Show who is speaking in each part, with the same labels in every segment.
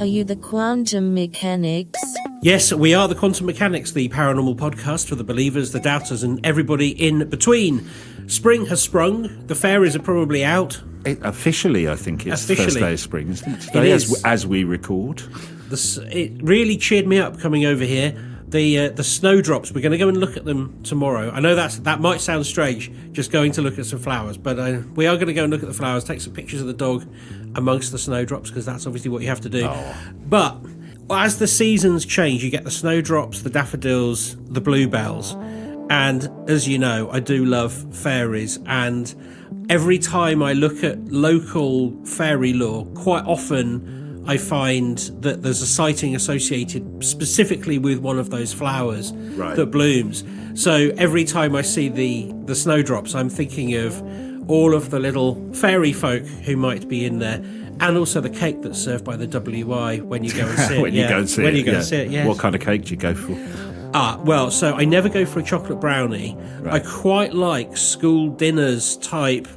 Speaker 1: Are you the quantum mechanics?
Speaker 2: Yes, we are the Quantum Mechanics, the paranormal podcast for the believers, the doubters, and everybody in between. Spring has sprung. The fairies are probably out.
Speaker 3: Officially, I think it's the first day of spring, isn't it? Today,
Speaker 2: it is.
Speaker 3: As we record.
Speaker 2: It really cheered me up coming over here. The snowdrops, we're going to go and look at them tomorrow. I know that might sound strange, just going to look at some flowers, but we are going to go and look at the flowers, take some pictures of the dog amongst the snowdrops, because that's obviously what you have to do.
Speaker 3: Oh.
Speaker 2: But as the seasons change, you get the snowdrops, the daffodils, the bluebells, and as you know, I do love fairies, and every time I look at local fairy lore, quite often I find that there's a sighting associated specifically with one of those flowers that blooms. So every time I see the snowdrops, I'm thinking of all of the little fairy folk who might be in there, and also the cake that's served by the WI when you go and see it.
Speaker 3: When you go and see it,
Speaker 2: yes.
Speaker 3: What kind of cake do you go for?
Speaker 2: Well, so I never go for a chocolate brownie. Right. I quite like school dinners type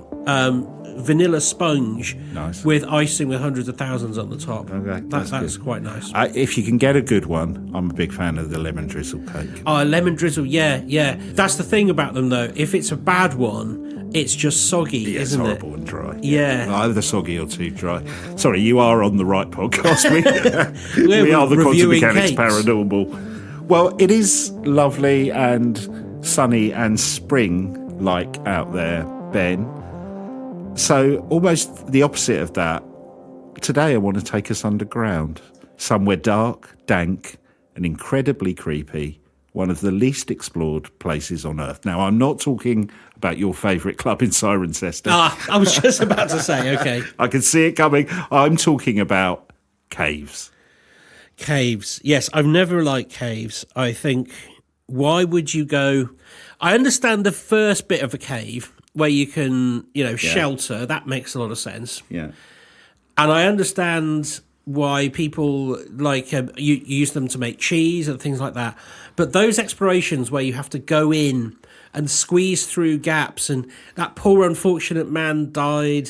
Speaker 2: vanilla sponge with icing with hundreds of thousands on the top.
Speaker 3: Okay,
Speaker 2: that's quite nice.
Speaker 3: If you can get a good one, I'm a big fan of the lemon drizzle cake.
Speaker 2: Lemon drizzle, yeah. That's the thing about them, though. If it's a bad one, it's just soggy, isn't it?
Speaker 3: It's horrible and dry.
Speaker 2: Yeah.
Speaker 3: Either soggy or too dry. Sorry, you are on the right podcast. We are the Quantum Mechanics Paranormal. Well, it is lovely and sunny and spring-like out there, Ben. So almost the opposite of that. Today I want to take us underground, somewhere dark, dank, and incredibly creepy, one of the least explored places on Earth. Now, I'm not talking about your favourite club in Cirencester.
Speaker 2: I was just about to say, okay.
Speaker 3: I can see it coming. I'm talking about caves.
Speaker 2: Caves. Yes, I've never liked caves. I think, why would you go... I understand the first bit of a cave where you can, shelter. That makes a lot of sense.
Speaker 3: Yeah.
Speaker 2: And I understand why people you use them to make cheese and things like that. But those explorations where you have to go in and squeeze through gaps, and that poor unfortunate man died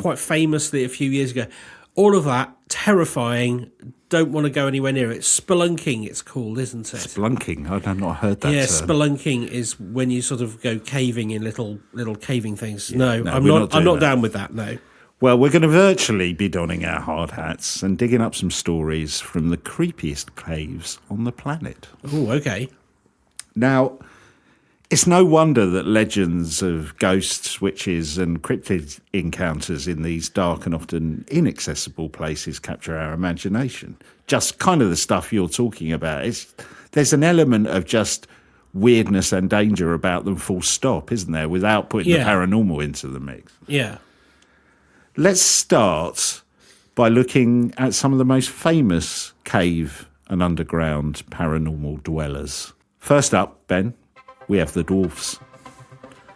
Speaker 2: quite famously a few years ago. All of that, terrifying. Don't want to go anywhere near it. Spelunking, it's called, isn't it?
Speaker 3: Spelunking? I've not heard that.
Speaker 2: Yeah,
Speaker 3: term.
Speaker 2: Spelunking is when you sort of go caving in little caving things. Yeah, no, I'm not down with that. No.
Speaker 3: Well, we're going to virtually be donning our hard hats and digging up some stories from the creepiest caves on the planet.
Speaker 2: Oh, okay.
Speaker 3: Now, it's no wonder that legends of ghosts, witches, and cryptid encounters in these dark and often inaccessible places capture our imagination. Just kind of the stuff you're talking about. There's an element of just weirdness and danger about them, full stop, isn't there, without putting the paranormal into the mix.
Speaker 2: Yeah.
Speaker 3: Let's start by looking at some of the most famous cave and underground paranormal dwellers. First up, Ben, we have the dwarfs.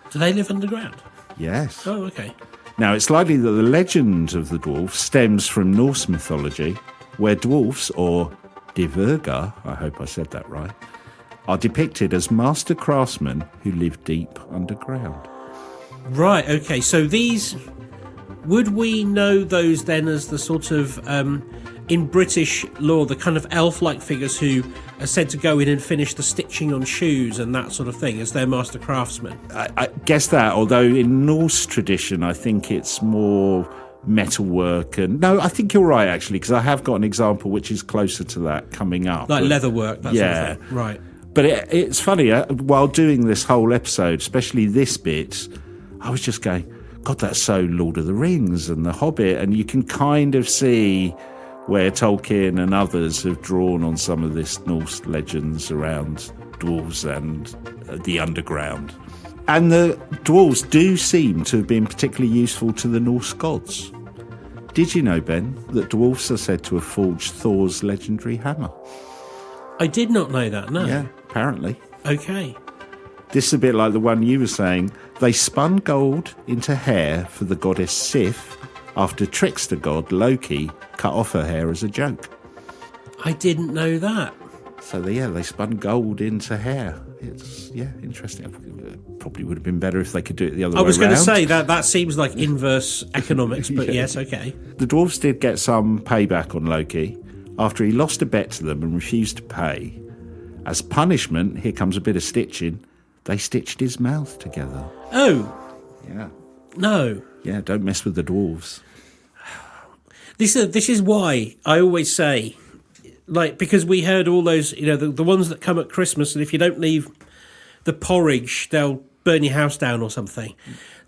Speaker 2: Do they live underground?
Speaker 3: Yes.
Speaker 2: Oh, okay.
Speaker 3: Now, it's likely that the legend of the dwarfs stems from Norse mythology, where dwarfs, or dvergar, I hope I said that right, are depicted as master craftsmen who live deep underground. Right,
Speaker 2: okay. So these... Would we know those then as the sort of, in British lore, the kind of elf-like figures who are said to go in and finish the stitching on shoes and that sort of thing as their master craftsmen?
Speaker 3: I guess that, although in Norse tradition, I think it's more metalwork. And no, I think you're right, actually, because I have got an example which is closer to that coming up.
Speaker 2: Like leatherwork, that sort of thing. Right.
Speaker 3: But it's funny, while doing this whole episode, especially this bit, I was just going... God, that's so Lord of the Rings and The Hobbit, and you can kind of see where Tolkien and others have drawn on some of this Norse legends around dwarves and the underground. And the dwarves do seem to have been particularly useful to the Norse gods. Did you know, Ben, that dwarves are said to have forged Thor's legendary hammer?
Speaker 2: I did not know that, no.
Speaker 3: Yeah, apparently.
Speaker 2: Okay.
Speaker 3: This is a bit like the one you were saying. They spun gold into hair for the goddess Sif after trickster god Loki cut off her hair as a joke.
Speaker 2: I didn't know that.
Speaker 3: So, they spun gold into hair. it's interesting. It probably would have been better if they could do it the other way
Speaker 2: around. I was going to say that seems like inverse economics, but yes, okay.
Speaker 3: The dwarves did get some payback on Loki after he lost a bet to them and refused to pay. As punishment, here comes a bit of stitching. They stitched his mouth together.
Speaker 2: Oh.
Speaker 3: Yeah.
Speaker 2: No.
Speaker 3: Yeah, don't mess with the dwarves.
Speaker 2: This is why I always say, like, because we heard all those, the ones that come at Christmas, and if you don't leave the porridge, they'll burn your house down or something.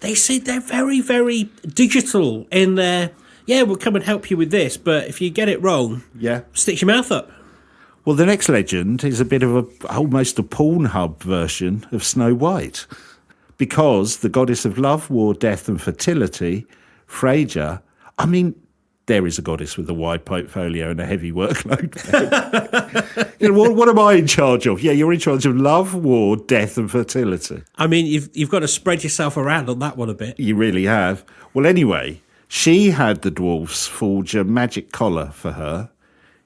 Speaker 2: They say they're very, very digital in their, we'll come and help you with this, but if you get it wrong, stitch your mouth up.
Speaker 3: Well, the next legend is a bit of almost a Pornhub version of Snow White. Because the goddess of love, war, death and fertility, Freyja, there is a goddess with a wide portfolio and a heavy workload. What am I in charge of? Yeah, you're in charge of love, war, death and fertility.
Speaker 2: You've got to spread yourself around on that one a bit.
Speaker 3: You really have. Well, anyway, she had the dwarfs forge a magic collar for her.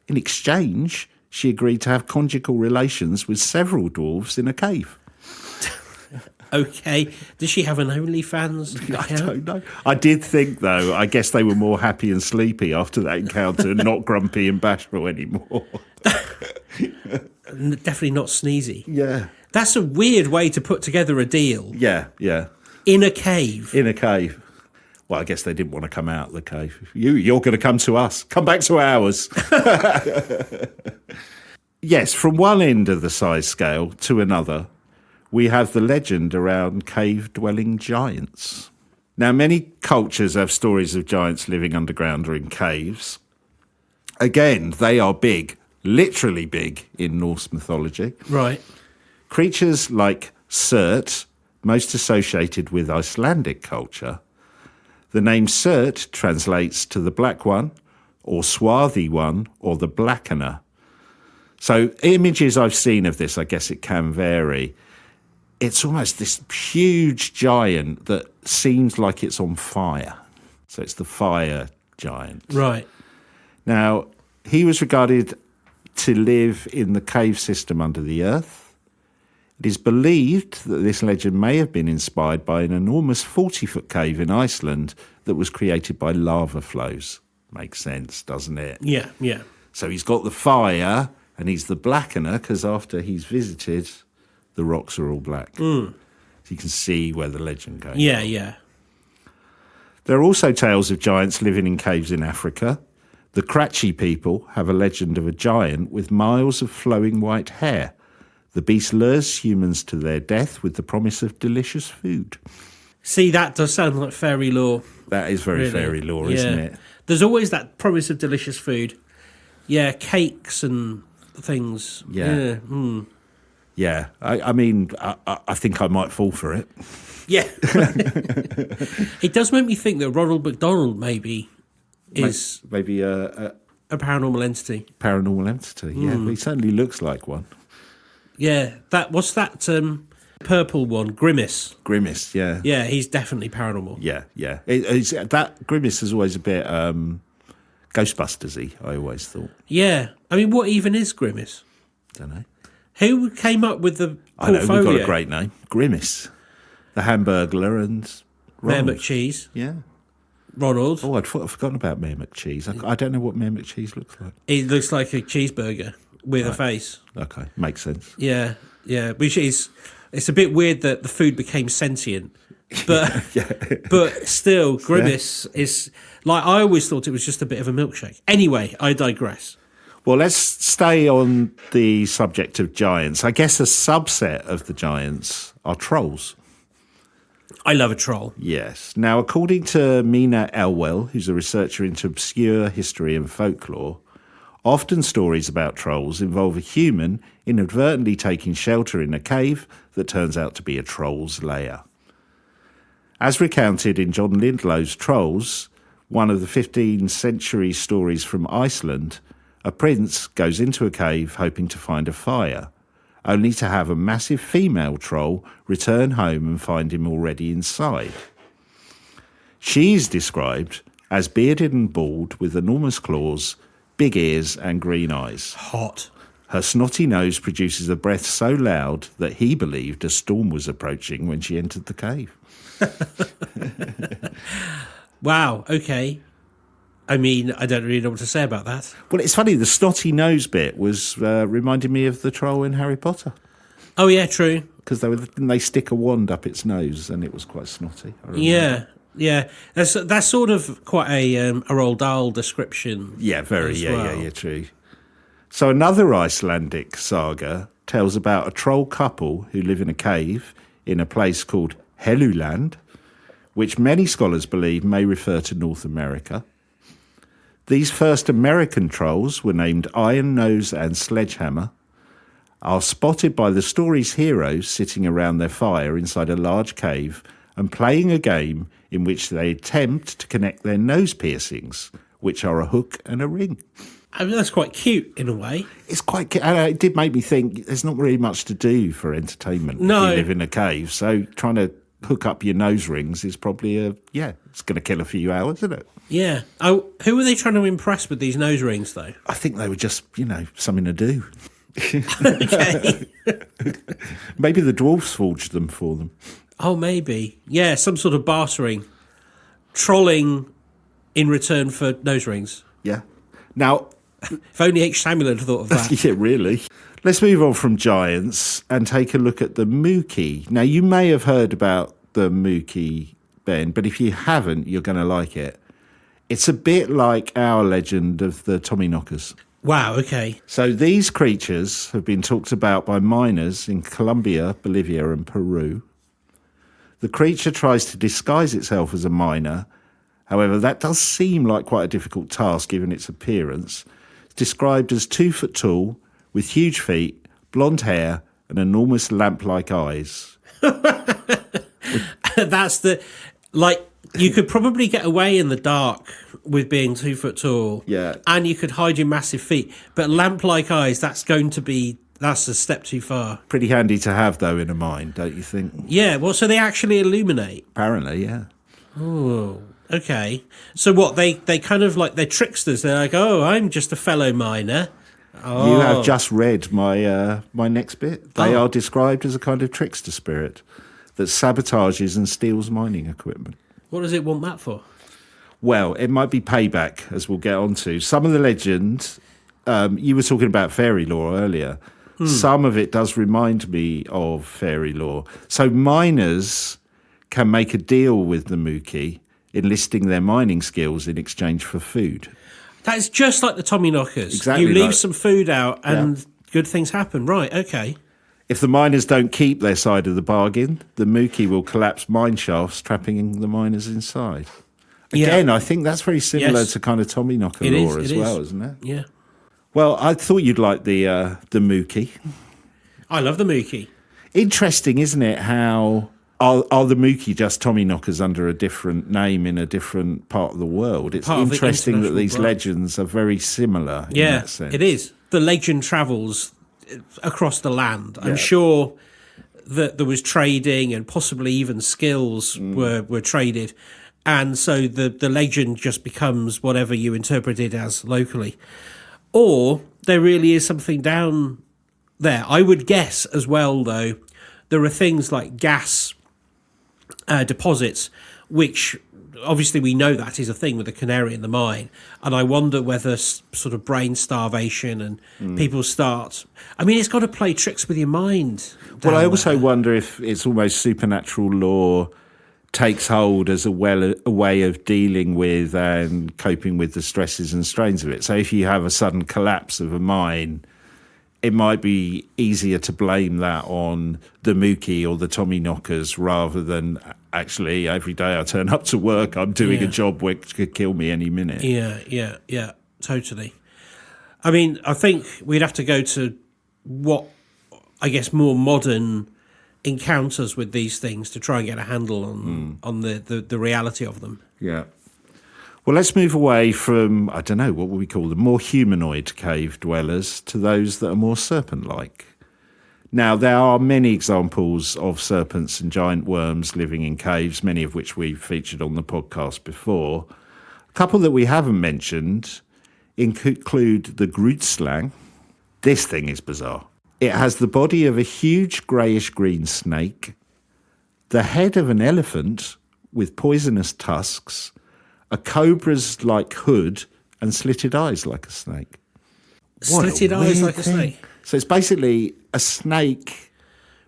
Speaker 3: In exchange, she agreed to have conjugal relations with several dwarves in a cave.
Speaker 2: Okay. Does she have an OnlyFans account?
Speaker 3: I don't know. I did think, though, I guess they were more happy and sleepy after that encounter and not grumpy and bashful anymore.
Speaker 2: Definitely not sneezy.
Speaker 3: Yeah.
Speaker 2: That's a weird way to put together a deal.
Speaker 3: Yeah.
Speaker 2: In a cave.
Speaker 3: Well, I guess they didn't want to come out of the cave. You're going to come to us. Come back to ours. Yes, from one end of the size scale to another, we have the legend around cave-dwelling giants. Now, many cultures have stories of giants living underground or in caves. Again, they are big, literally big in Norse mythology.
Speaker 2: Right.
Speaker 3: Creatures like Surt, most associated with Icelandic culture. The name Surt translates to the black one, or swarthy one, or the blackener. So images I've seen of this, I guess it can vary. It's almost this huge giant that seems like it's on fire. So it's the fire giant.
Speaker 2: Right.
Speaker 3: Now, he was regarded to live in the cave system under the earth. It is believed that this legend may have been inspired by an enormous 40-foot cave in Iceland that was created by lava flows. Makes sense, doesn't it?
Speaker 2: Yeah.
Speaker 3: So he's got the fire and he's the blackener because after he's visited, the rocks are all black. So you can see where the legend goes.
Speaker 2: Yeah.
Speaker 3: There are also tales of giants living in caves in Africa. The Kratchi people have a legend of a giant with miles of flowing white hair. The beast lures humans to their death with the promise of delicious food.
Speaker 2: See, that does sound like fairy lore.
Speaker 3: That is very fairy lore, isn't it?
Speaker 2: There's always that promise of delicious food. Yeah, cakes and things.
Speaker 3: Yeah. Yeah, I think I might fall for it.
Speaker 2: Yeah. It does make me think that Ronald McDonald maybe is
Speaker 3: a
Speaker 2: paranormal entity.
Speaker 3: Paranormal entity, yeah. He certainly looks like one.
Speaker 2: Yeah, what's that purple one? Grimace.
Speaker 3: Grimace, yeah.
Speaker 2: Yeah, he's definitely paranormal.
Speaker 3: Yeah. That Grimace is always a bit Ghostbusters-y, I always thought.
Speaker 2: Yeah. What even is Grimace?
Speaker 3: Don't know.
Speaker 2: Who came up with the portfolio?
Speaker 3: I know, we've got a great name. Grimace. The Hamburglar and Ronald.
Speaker 2: Mayor McCheese.
Speaker 3: Yeah.
Speaker 2: Ronald.
Speaker 3: Oh, I'd forgotten about Mayor McCheese. I don't know what Mayor McCheese looks like.
Speaker 2: He looks like a cheeseburger with a face.
Speaker 3: Okay, makes sense.
Speaker 2: Yeah. Which is, it's a bit weird that the food became sentient. But but still, Grimace is, like, I always thought it was just a bit of a milkshake. Anyway, I digress.
Speaker 3: Well, let's stay on the subject of giants. I guess a subset of the giants are trolls.
Speaker 2: I love a troll.
Speaker 3: Yes. Now, according to Mina Elwell, who's a researcher into obscure history and folklore, often stories about trolls involve a human inadvertently taking shelter in a cave that turns out to be a troll's lair. As recounted in John Lindlow's Trolls, one of the 15th century stories from Iceland, a prince goes into a cave hoping to find a fire, only to have a massive female troll return home and find him already inside. She is described as bearded and bald with enormous claws, big ears and green eyes.
Speaker 2: Hot.
Speaker 3: Her snotty nose produces a breath so loud that he believed a storm was approaching when she entered the cave.
Speaker 2: Wow, okay. I mean, I don't really know what to say about that.
Speaker 3: Well, it's funny, the snotty nose bit was reminding me of the troll in Harry Potter.
Speaker 2: Oh, yeah, true.
Speaker 3: Because they stick a wand up its nose and it was quite snotty.
Speaker 2: Yeah. That's sort of quite a Roald Dahl description.
Speaker 3: Yeah, very, true. So another Icelandic saga tells about a troll couple who live in a cave in a place called Helluland, which many scholars believe may refer to North America. These first American trolls were named Iron Nose and Sledgehammer, are spotted by the story's heroes sitting around their fire inside a large cave and playing a game in which they attempt to connect their nose piercings, which are a hook and a ring.
Speaker 2: I mean, that's quite cute in a way.
Speaker 3: It's quite cute. It did make me think there's not really much to do for entertainment if you live in a cave. So trying to hook up your nose rings is probably it's going to kill a few hours, isn't it?
Speaker 2: Yeah. Oh, who were they trying to impress with these nose rings, though?
Speaker 3: I think they were just, something to do.
Speaker 2: Okay.
Speaker 3: Maybe the dwarfs forged them for them.
Speaker 2: Oh, maybe. Yeah, some sort of bartering. Trolling in return for nose rings.
Speaker 3: Yeah. Now,
Speaker 2: if only H. Samuel had thought of that.
Speaker 3: Yeah, really. Let's move on from giants and take a look at the Mookie. Now, you may have heard about the Mookie, Ben, but if you haven't, you're going to like it. It's a bit like our legend of the Tommyknockers.
Speaker 2: Wow, okay.
Speaker 3: So these creatures have been talked about by miners in Colombia, Bolivia and Peru. The creature tries to disguise itself as a miner. However, that does seem like quite a difficult task given its appearance. It's described as 2 foot tall, with huge feet, blonde hair and enormous lamp-like eyes.
Speaker 2: That's you could probably get away in the dark with being 2 foot tall.
Speaker 3: Yeah.
Speaker 2: And you could hide your massive feet. But lamp-like eyes, that's a step too far.
Speaker 3: Pretty handy to have, though, in a mine, don't you think?
Speaker 2: Yeah, well, so they actually illuminate?
Speaker 3: Apparently, yeah.
Speaker 2: Oh, okay. So what, they kind of they're tricksters. They're like, oh, I'm just a fellow miner. Oh.
Speaker 3: You have just read my next bit. They are described as a kind of trickster spirit that sabotages and steals mining equipment.
Speaker 2: What does it want that for?
Speaker 3: Well, it might be payback, as we'll get on to. Some of the legend, you were talking about fairy lore earlier. Some of it does remind me of fairy lore. So miners can make a deal with the Mookie, enlisting their mining skills in exchange for food.
Speaker 2: That is just like the Tommyknockers.
Speaker 3: Exactly.
Speaker 2: You leave some food out and good things happen. Right, okay.
Speaker 3: If the miners don't keep their side of the bargain, the Mookie will collapse mine shafts, trapping the miners inside. Again, I think that's very similar to kind of Tommyknocker lore as well, isn't it?
Speaker 2: Yeah.
Speaker 3: Well, I thought you'd like the Mookie.
Speaker 2: I love the Mookie.
Speaker 3: Interesting, isn't it, how... Are the Mookie just Tommyknockers under a different name in a different part of the world? It's interesting that these legends are very similar in that sense.
Speaker 2: It is. The legend travels across the land. I'm sure that there was trading and possibly even skills were traded. And so the legend just becomes whatever you interpret it as locally. Or there really is something down there. I would guess as well, though, there are things like gas deposits, which obviously we know that is a thing with the canary in the mine. And I wonder whether sort of brain starvation and people start... I mean, it's got to play tricks with your mind.
Speaker 3: Well, I also wonder if it's almost supernatural lore takes hold as a way of dealing with and coping with the stresses and strains of it. So if you have a sudden collapse of a mine, it might be easier to blame that on the Mookie or the Tommyknockers rather than actually every day I turn up to work, I'm doing a job which could kill me any minute.
Speaker 2: Yeah, totally. I mean, I think we'd have to go to what, I guess, more modern encounters with these things to try and get a handle on the reality of them.
Speaker 3: Yeah. Well, let's move away from, I don't know, what would we call them, more humanoid cave dwellers to those that are more serpent-like. Now, there are many examples of serpents and giant worms living in caves, many of which we've featured on the podcast before. A couple that we haven't mentioned include the Grootslang, This thing is bizarre. It has the body of a huge greyish-green snake, the head of an elephant with poisonous tusks, a cobra's-like hood, and slitted eyes like a snake.
Speaker 2: Slitted eyes like a snake?
Speaker 3: So it's basically a snake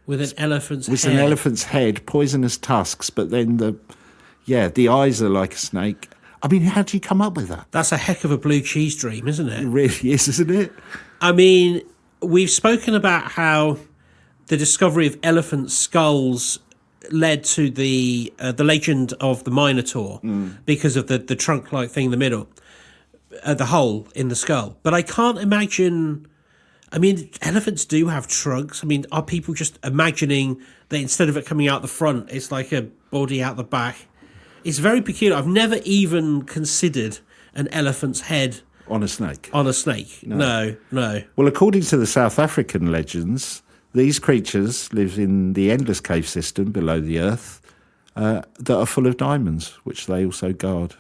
Speaker 2: with an elephant's head.
Speaker 3: With an elephant's head, poisonous tusks, but then the eyes are like a snake. I mean, how do you come up with that?
Speaker 2: That's a heck of a blue cheese dream, isn't it?
Speaker 3: It really is, isn't it?
Speaker 2: I mean, we've spoken about how the discovery of elephant skulls led to the legend of the Minotaur because of the trunk-like thing in the middle, the hole in the skull. But I can't imagine... I mean, elephants do have trunks. I mean, are people just imagining that instead of it coming out the front, it's like a body out the back? It's very peculiar. I've never even considered an elephant's head
Speaker 3: on a snake.
Speaker 2: No.
Speaker 3: Well, according to the South African legends, these creatures live in the endless cave system below the earth that are full of diamonds, which they also guard.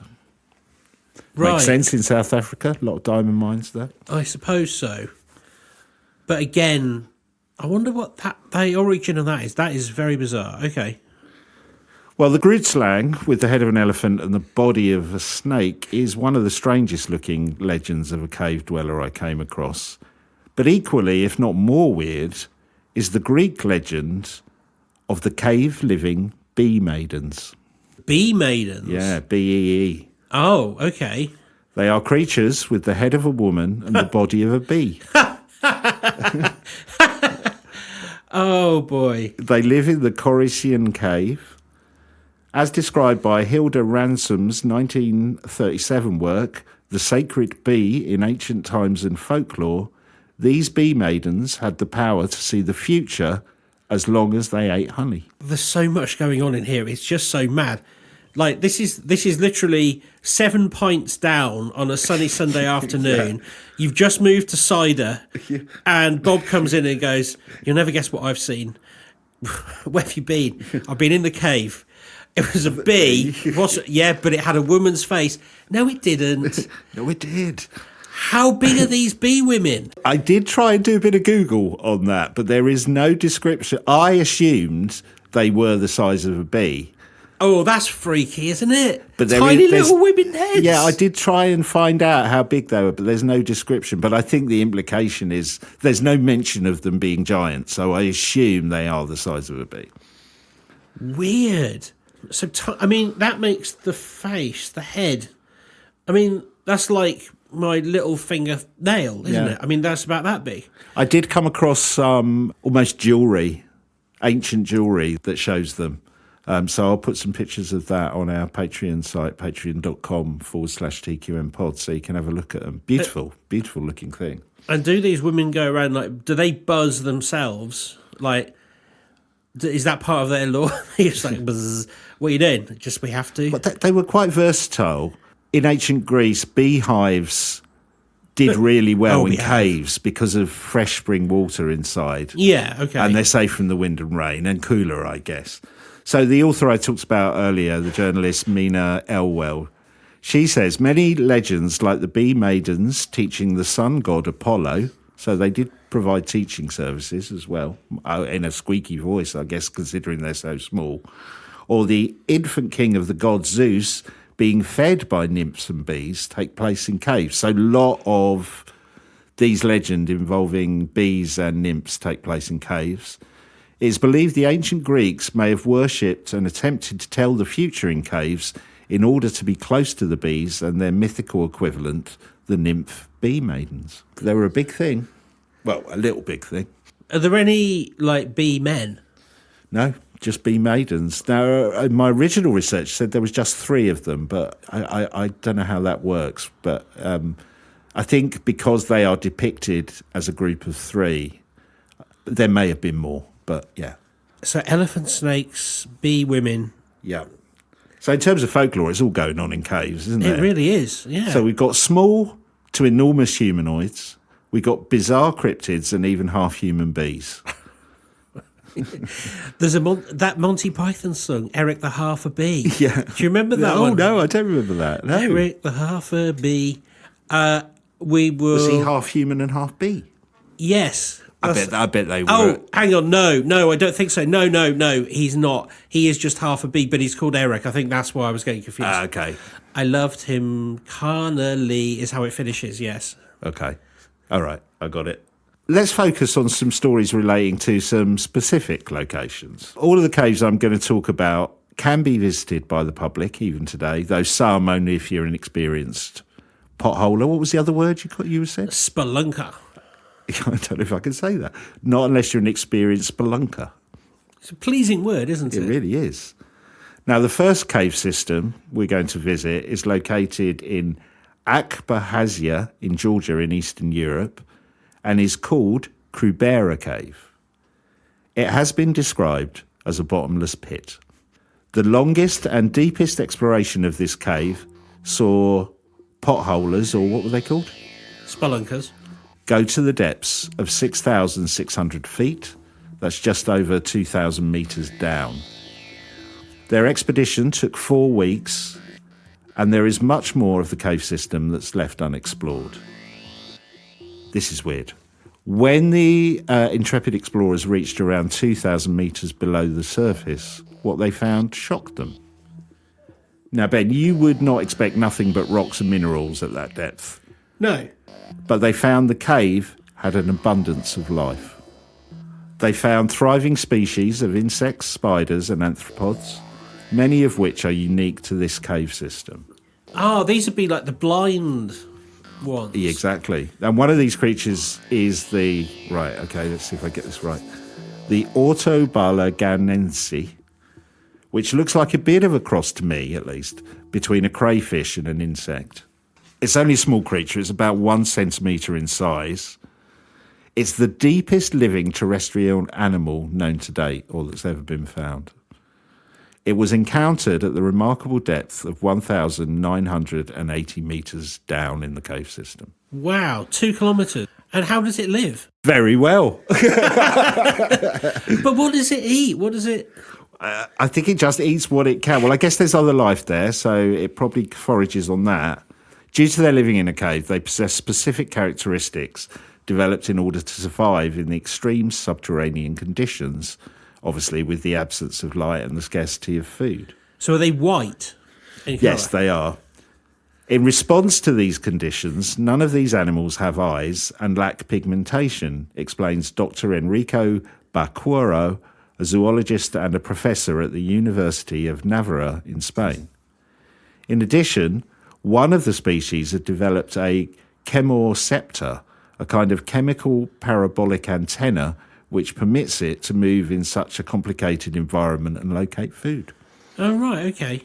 Speaker 2: Right.
Speaker 3: Makes sense in South Africa. A lot of diamond mines there.
Speaker 2: I suppose so. But again, I wonder what the origin of that is. That is very bizarre. Okay.
Speaker 3: Well, the Grootslang, with the head of an elephant and the body of a snake, is one of the strangest looking legends of a cave dweller I came across. But equally, if not more weird, is the Greek legend of the cave-living bee maidens.
Speaker 2: Bee maidens?
Speaker 3: Yeah, B-E-E.
Speaker 2: Oh, okay.
Speaker 3: They are creatures with the head of a woman and the body of a bee.
Speaker 2: Oh, boy.
Speaker 3: They live in the Corinthian cave. As described by Hilda Ransom's 1937 work, The Sacred Bee in Ancient Times and Folklore, these bee maidens had the power to see the future as long as they ate honey.
Speaker 2: There's so much going on in here. It's just so mad. Like, this is literally 7 pints down on a sunny Sunday afternoon. Yeah. You've just moved to cider, and Bob comes in and goes, "You'll never guess what I've seen." "Where have you been?" "I've been in the cave." It was a bee. Yeah, but it had a woman's face. No, it didn't.
Speaker 3: No, it did.
Speaker 2: How big are these bee women?
Speaker 3: I did try and do a bit of Google on that, but there is no description. I assumed they were the size of a bee.
Speaker 2: Oh, that's freaky, isn't it?
Speaker 3: But
Speaker 2: tiny little women heads.
Speaker 3: Yeah, I did try and find out how big they were, but there's no description. But I think the implication is there's no mention of them being giants, so I assume they are the size of a bee.
Speaker 2: Weird. So, I mean, that makes the face, the head. I mean, that's like my little finger nail, isn't it? I mean, that's about that big.
Speaker 3: I did come across almost jewellery, ancient jewellery that shows them. So I'll put some pictures of that on our Patreon site, patreon.com/TQM pod, so you can have a look at them. Beautiful, beautiful looking thing.
Speaker 2: And do these women go around, like, do they buzz themselves? Like, is that part of their lore? It's like, buzz. What are you doing? Just we have to?
Speaker 3: But they were quite versatile. In ancient Greece, beehives did really well in caves because of fresh spring water inside.
Speaker 2: Yeah, okay.
Speaker 3: And they're safe from the wind and rain, and cooler, I guess. So the author I talked about earlier, the journalist Mina Elwell, she says many legends like the bee maidens teaching the sun god Apollo, so they did provide teaching services as well, in a squeaky voice, I guess, considering they're so small, or the infant king of the god Zeus being fed by nymphs and bees take place in caves. So a lot of these legends involving bees and nymphs take place in caves. It is believed the ancient Greeks may have worshipped and attempted to tell the future in caves in order to be close to the bees and their mythical equivalent, the nymph bee maidens. They were a big thing. Well, a little big thing.
Speaker 2: Are there any, like, bee men?
Speaker 3: No, just bee maidens. Now, my original research said there was just 3 of them, but I don't know how that works. But I think because they are depicted as a group of 3, there may have been more. But yeah.
Speaker 2: So elephant snakes, bee women.
Speaker 3: Yeah. So in terms of folklore, it's all going on in caves, isn't it?
Speaker 2: It really is, yeah.
Speaker 3: So we've got small to enormous humanoids. We've got bizarre cryptids and even half-human bees.
Speaker 2: There's that Monty Python song, Eric the Half a Bee.
Speaker 3: Yeah.
Speaker 2: Do you remember that one?
Speaker 3: Oh, no, I don't remember that. No.
Speaker 2: Eric the Half a Bee.
Speaker 3: Was he half human and half bee?
Speaker 2: Yes.
Speaker 3: I bet they were.
Speaker 2: Oh, hang on. No, I don't think so. No. He's not. He is just half a bee, but he's called Eric. I think that's why I was getting confused.
Speaker 3: Okay.
Speaker 2: I loved him carnally is how it finishes, yes.
Speaker 3: Okay. All right. I got it. Let's focus on some stories relating to some specific locations. All of the caves I'm going to talk about can be visited by the public even today, though some only if you're an experienced potholer. What was the other word you said?
Speaker 2: Spelunker.
Speaker 3: I don't know if I can say that. Not unless you're an experienced spelunker.
Speaker 2: It's a pleasing word, isn't it?
Speaker 3: It really is. Now, the first cave system we're going to visit is located in Abkhazia in Georgia in Eastern Europe and is called Krubera Cave. It has been described as a bottomless pit. The longest and deepest exploration of this cave saw potholers, or what were they called?
Speaker 2: Spelunkers.
Speaker 3: Go to the depths of 6,600 feet. That's just over 2,000 metres down. Their expedition took 4 weeks, and there is much more of the cave system that's left unexplored. This is weird. When the intrepid explorers reached around 2,000 metres below the surface, what they found shocked them. Now, Ben, you would not expect nothing but rocks and minerals at that depth.
Speaker 2: No.
Speaker 3: But they found the cave had an abundance of life. They found thriving species of insects, spiders and arthropods, many of which are unique to this cave system.
Speaker 2: Oh, these would be like the blind ones.
Speaker 3: Yeah, exactly. And one of these creatures is the... Right, okay, let's see if I get this right. The Autobalaganense, which looks like a bit of a cross to me, at least, between a crayfish and an insect. It's only a small creature. It's about 1 centimetre in size. It's the deepest living terrestrial animal known to date, or that's ever been found. It was encountered at the remarkable depth of 1,980 metres down in the cave system.
Speaker 2: Wow, 2 kilometres. And how does it live?
Speaker 3: Very well.
Speaker 2: But what does it eat? What does it...
Speaker 3: I think it just eats what it can. Well, I guess there's other life there, so it probably forages on that. Due to their living in a cave, they possess specific characteristics developed in order to survive in the extreme subterranean conditions, obviously with the absence of light and the scarcity of food.
Speaker 2: So are they white in colour?
Speaker 3: Yes, they are. In response to these conditions, none of these animals have eyes and lack pigmentation, explains Dr. Enrico Baquero, a zoologist and a professor at the University of Navarra in Spain. In addition, one of the species had developed a chemoreceptor, a kind of chemical parabolic antenna which permits it to move in such a complicated environment and locate food.
Speaker 2: Oh, right, okay.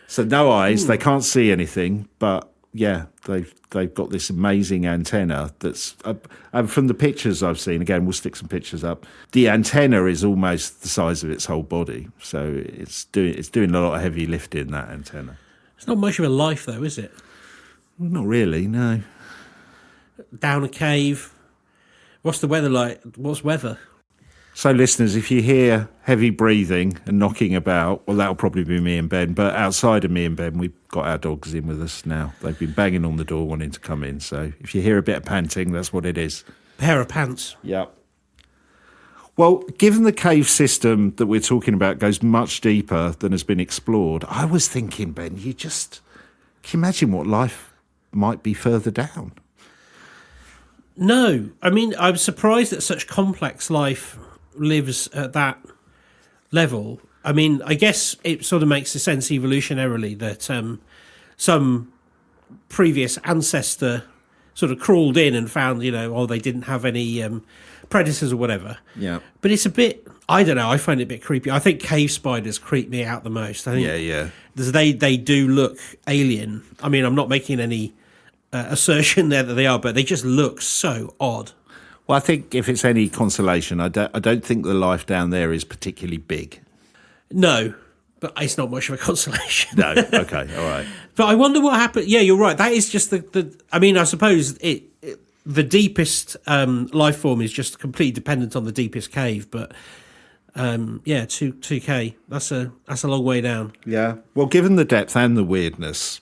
Speaker 3: So no eyes, they can't see anything, but yeah, they've got this amazing antenna that's, and from the pictures I've seen, again, we'll stick some pictures up, the antenna is almost the size of its whole body, so it's doing a lot of heavy lifting, that antenna.
Speaker 2: It's not much of a life, though, is it?
Speaker 3: Well, not really, no.
Speaker 2: Down a cave. What's the weather like? What's weather?
Speaker 3: So, listeners, if you hear heavy breathing and knocking about, well, that'll probably be me and Ben. But outside of me and Ben, we've got our dogs in with us now. They've been banging on the door wanting to come in. So if you hear a bit of panting, that's what it is.
Speaker 2: Pair of pants.
Speaker 3: Yep. Well, given the cave system that we're talking about goes much deeper than has been explored, I was thinking, Ben, can you imagine what life might be further down?
Speaker 2: No. I mean, I'm surprised that such complex life lives at that level. I mean, I guess it sort of makes sense evolutionarily that some previous ancestor sort of crawled in and found, they didn't have any predators or whatever.
Speaker 3: Yeah.
Speaker 2: But it's a bit, I don't know, I find it a bit creepy. I think cave spiders creep me out the most. I think
Speaker 3: Yeah.
Speaker 2: They do look alien. I mean, I'm not making any assertion there that they are, but they just look so odd.
Speaker 3: Well, I think if it's any consolation, I don't think the life down there is particularly big.
Speaker 2: No, but it's not much of a consolation.
Speaker 3: No, okay, all right.
Speaker 2: But I wonder what happened. Yeah, you're right. That is just I mean, I suppose the deepest life form is just completely dependent on the deepest cave. But 2K. That's a long way down.
Speaker 3: Yeah. Well, given the depth and the weirdness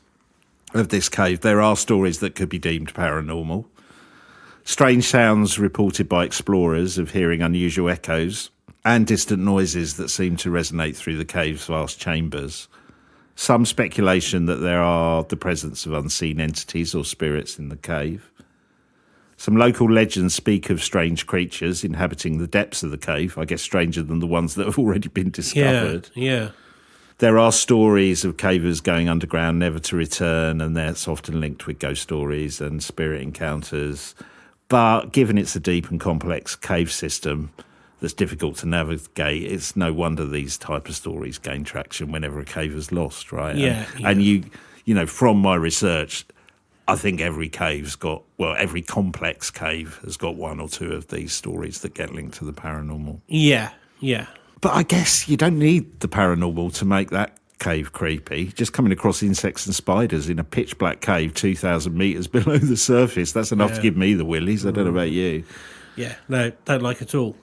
Speaker 3: of this cave, there are stories that could be deemed paranormal. Strange sounds reported by explorers of hearing unusual echoes and distant noises that seem to resonate through the cave's vast chambers. Some speculation that there are the presence of unseen entities or spirits in the cave. Some local legends speak of strange creatures inhabiting the depths of the cave, I guess stranger than the ones that have already been discovered.
Speaker 2: Yeah.
Speaker 3: There are stories of cavers going underground never to return, and that's often linked with ghost stories and spirit encounters. But given it's a deep and complex cave system that's difficult to navigate, it's no wonder these type of stories gain traction whenever a cave is lost, right? And you know, from my research, I think every complex cave has got one or two of these stories that get linked to the paranormal.
Speaker 2: Yeah.
Speaker 3: But I guess you don't need the paranormal to make that cave creepy. Just coming across insects and spiders in a pitch black cave 2,000 metres below the surface, that's enough to give me the willies. I don't know about you.
Speaker 2: Yeah, no, don't like it all.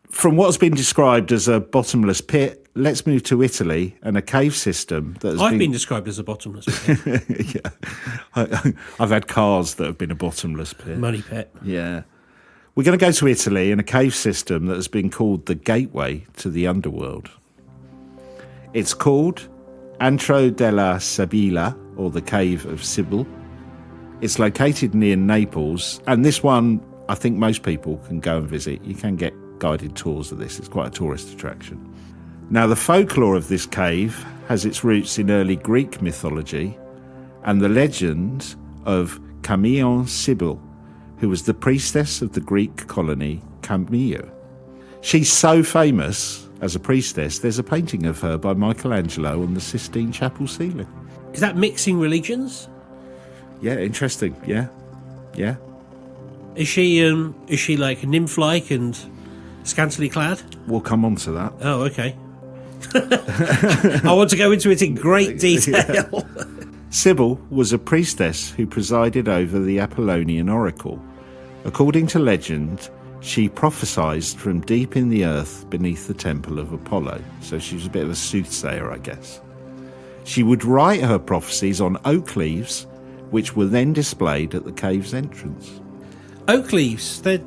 Speaker 3: From what's been described as a bottomless pit, let's move to Italy and a cave system that has
Speaker 2: been described as a bottomless pit.
Speaker 3: Yeah. I've had cars that have been a bottomless pit.
Speaker 2: Money pit.
Speaker 3: Yeah. We're going to go to Italy and a cave system that has been called the gateway to the underworld. It's called Antro della Sibilla, or the Cave of Sibyl. It's located near Naples, and this one I think most people can go and visit. You can get guided tours of this. It's quite a tourist attraction. Now, the folklore of this cave has its roots in early Greek mythology and the legend of Camille Sibyl, who was the priestess of the Greek colony Camille. She's so famous as a priestess, there's a painting of her by Michelangelo on the Sistine Chapel ceiling.
Speaker 2: Is that mixing religions?
Speaker 3: Yeah, interesting. Yeah.
Speaker 2: Is she like nymph-like and scantily clad?
Speaker 3: We'll come on to that.
Speaker 2: Oh, okay. I want to go into it in great detail.
Speaker 3: Yeah. Sibyl was a priestess who presided over the Apollonian oracle. According to legend, she prophesied from deep in the earth beneath the temple of Apollo. So she was a bit of a soothsayer, I guess. She would write her prophecies on oak leaves, which were then displayed at the cave's entrance.
Speaker 2: Oak leaves, they're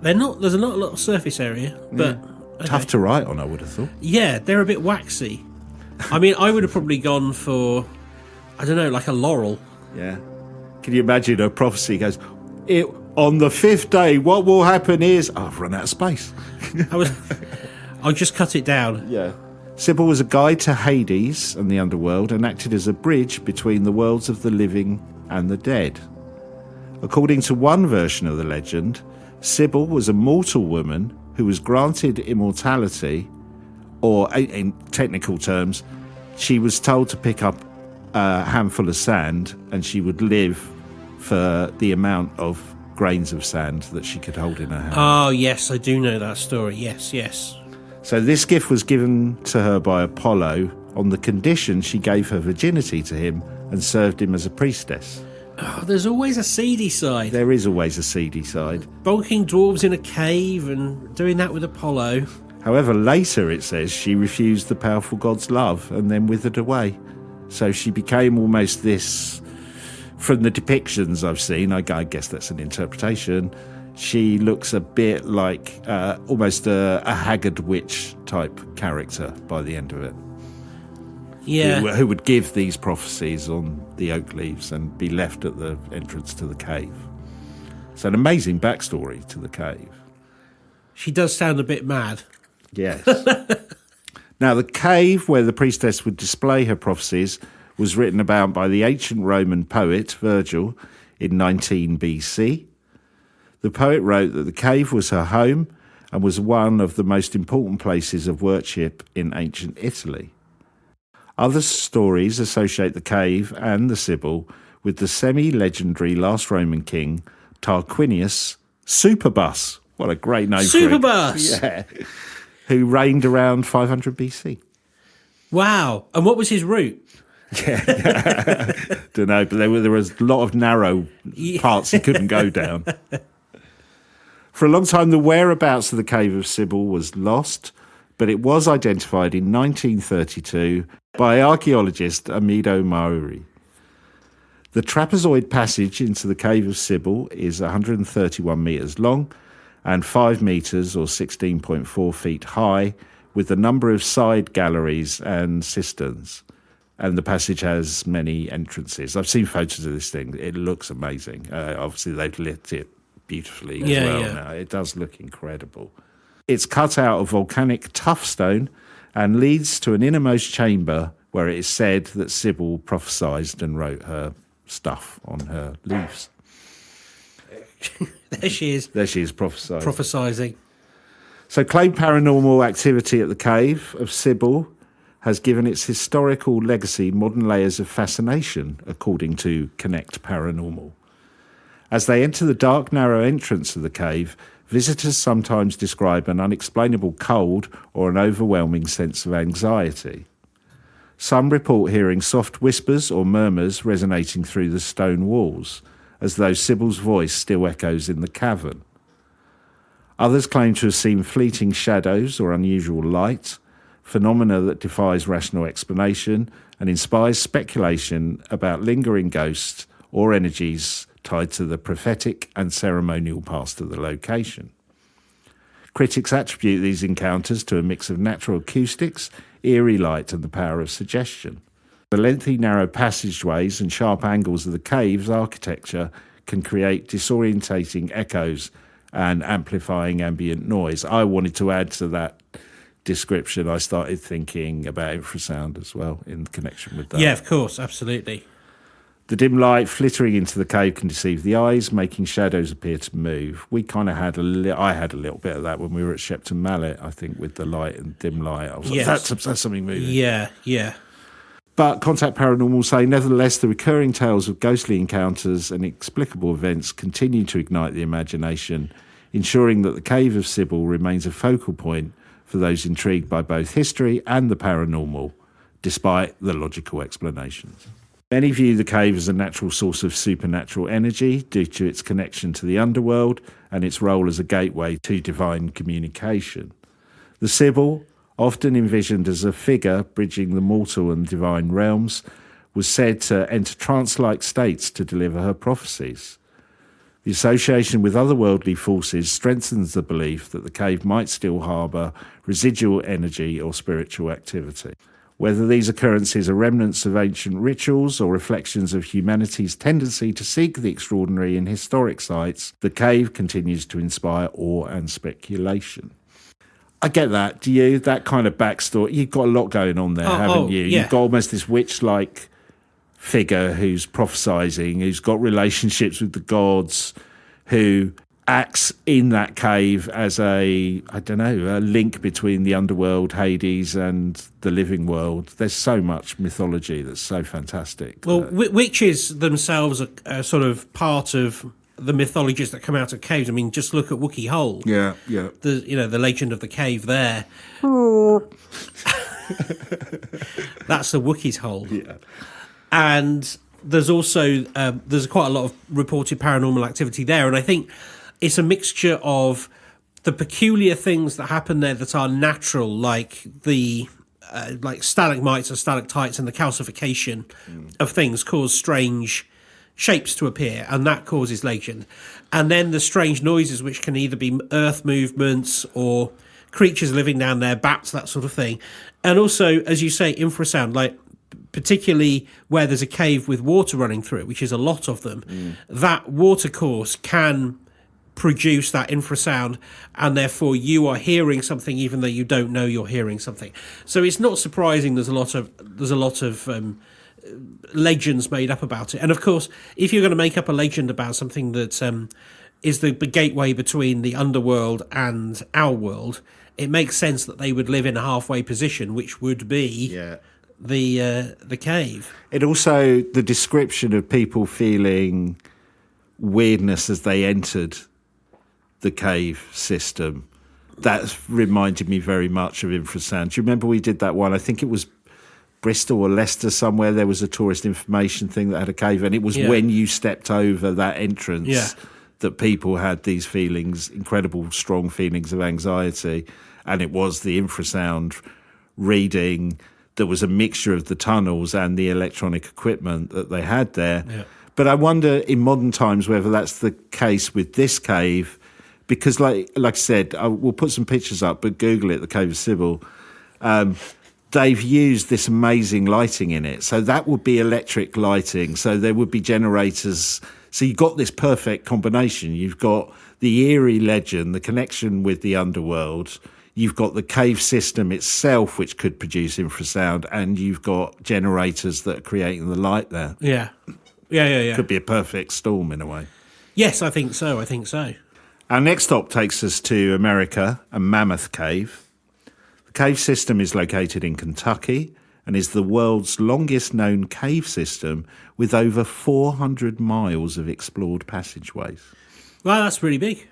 Speaker 2: not. There's not a lot of surface area, but
Speaker 3: okay. Tough to write on, I would have thought.
Speaker 2: Yeah, they're a bit waxy. I mean, I would have probably gone for, I don't know, like a laurel.
Speaker 3: Yeah. Can you imagine a prophecy goes, on the fifth day, what will happen is... I've run out of space.
Speaker 2: I'll just cut it down.
Speaker 3: Yeah. Sibyl was a guide to Hades and the underworld and acted as a bridge between the worlds of the living and the dead. According to one version of the legend, Sibyl was a mortal woman who was granted immortality, or in technical terms, she was told to pick up a handful of sand and she would live for the amount of grains of sand that she could hold in her hand.
Speaker 2: Oh, yes, I do know that story. Yes.
Speaker 3: So this gift was given to her by Apollo on the condition she gave her virginity to him and served him as a priestess.
Speaker 2: Oh, there's always a seedy side.
Speaker 3: There is always a seedy side.
Speaker 2: Bonking dwarves in a cave and doing that with Apollo.
Speaker 3: However, later it says she refused the powerful god's love and then withered away. So she became almost this... From the depictions I've seen, I guess that's an interpretation, she looks a bit like almost a haggard witch type character by the end of it.
Speaker 2: Yeah.
Speaker 3: Who would give these prophecies on the oak leaves and be left at the entrance to the cave. So an amazing backstory to the cave.
Speaker 2: She does sound a bit mad.
Speaker 3: Yes. Now, the cave where the priestess would display her prophecies was written about by the ancient Roman poet Virgil in 19 BC. The poet wrote that the cave was her home and was one of the most important places of worship in ancient Italy. Other stories associate the cave and the Sibyl with the semi-legendary last Roman king Tarquinius Superbus. What a great name for him.
Speaker 2: Superbus!
Speaker 3: Yeah. Who reigned around 500 BC.
Speaker 2: Wow. And what was his route?
Speaker 3: Yeah, don't know, but there was a lot of narrow parts he couldn't go down. For a long time, the whereabouts of the Cave of Sibyl was lost, but it was identified in 1932 by archaeologist Amido Mauri. The trapezoid passage into the Cave of Sybil is 131 metres long and 5 metres or 16.4 feet high, with a number of side galleries and cisterns. And the passage has many entrances. I've seen photos of this thing. It looks amazing. Obviously, they've lit it beautifully as well now. It does look incredible. It's cut out of volcanic tuff stone and leads to an innermost chamber where it is said that Sybil prophesied and wrote her stuff on her leaves.
Speaker 2: There she is.
Speaker 3: There she is, prophesying. So claimed paranormal activity at the Cave of Sybil has given its historical legacy modern layers of fascination, according to Connect Paranormal. As they enter the dark, narrow entrance of the cave, visitors sometimes describe an unexplainable cold or an overwhelming sense of anxiety. Some report hearing soft whispers or murmurs resonating through the stone walls, as though Sybil's voice still echoes in the cavern. Others claim to have seen fleeting shadows or unusual light, phenomena that defies rational explanation and inspires speculation about lingering ghosts or energies tied to the prophetic and ceremonial past of the location. Critics attribute these encounters to a mix of natural acoustics, eerie light, and the power of suggestion. The lengthy, narrow passageways and sharp angles of the cave's architecture can create disorientating echoes and amplifying ambient noise. I wanted to add to that description. I started thinking about infrasound as well in connection with that.
Speaker 2: Yeah, of course, absolutely.
Speaker 3: The dim light flittering into the cave can deceive the eyes, making shadows appear to move. We kind of had I had a little bit of that when we were at Shepton Mallet, I think, with the light and dim light. I was like, that's something moving.
Speaker 2: Yeah.
Speaker 3: But Contact Paranormal say, nevertheless, the recurring tales of ghostly encounters and inexplicable events continue to ignite the imagination, ensuring that the Cave of Sybil remains a focal point for those intrigued by both history and the paranormal, despite the logical explanations. Many view the cave as a natural source of supernatural energy due to its connection to the underworld and its role as a gateway to divine communication. The Sybil, often envisioned as a figure bridging the mortal and divine realms, was said to enter trance-like states to deliver her prophecies. The association with otherworldly forces strengthens the belief that the cave might still harbour residual energy or spiritual activity. Whether these occurrences are remnants of ancient rituals or reflections of humanity's tendency to seek the extraordinary in historic sites, the cave continues to inspire awe and speculation. I get that. Do you? That kind of backstory. You've got a lot going on there, haven't you?
Speaker 2: Yeah.
Speaker 3: You've got almost this witch-like figure who's prophesying, who's got relationships with the gods, who acts in that cave as a link between the underworld, Hades, and the living world. There's so much mythology that's so fantastic.
Speaker 2: Well, witches themselves are sort of part of the mythologies that come out of caves. I mean, just look at Wookiee Hole.
Speaker 3: Yeah.
Speaker 2: The legend of the cave there. That's the Wookiee's hole.
Speaker 3: Yeah.
Speaker 2: And there's also there's quite a lot of reported paranormal activity there, and I think it's a mixture of the peculiar things that happen there that are natural, like the like stalagmites or stalactites, and the calcification of things cause strange shapes to appear, and that causes legend. And then the strange noises, which can either be earth movements or creatures living down there, bats, that sort of thing. And also, as you say, infrasound, like particularly where there's a cave with water running through it, which is a lot of them, that water course can produce that infrasound, and therefore you are hearing something even though you don't know you're hearing something. So it's not surprising there's a lot of legends made up about it. And of course, if you're going to make up a legend about something that is the gateway between the underworld and our world, it makes sense that they would live in a halfway position, which would be the cave.
Speaker 3: It also, the description of people feeling weirdness as they entered the cave system, that reminded me very much of infrasound. Do you remember we did that one? I think it was Bristol or Leicester somewhere. There was a tourist information thing that had a cave, and it was when you stepped over that entrance that people had these feelings, incredible strong feelings of anxiety, and it was the infrasound reading there was a mixture of the tunnels and the electronic equipment that they had there.
Speaker 2: Yeah.
Speaker 3: But I wonder in modern times whether that's the case with this cave, because like I said, we'll put some pictures up, but Google it, the Cave of Sybil. They've used this amazing lighting in it. So that would be electric lighting. So there would be generators. So you've got this perfect combination. You've got the eerie legend, the connection with the underworld. You've got the cave system itself, which could produce infrasound. And you've got generators that are creating the light there.
Speaker 2: Yeah. Yeah.
Speaker 3: Could be a perfect storm in a way.
Speaker 2: Yes, I think so.
Speaker 3: Our next stop takes us to America, a Mammoth Cave. The cave system is located in Kentucky and is the world's longest known cave system with over 400 miles of explored passageways.
Speaker 2: Well, that's really big.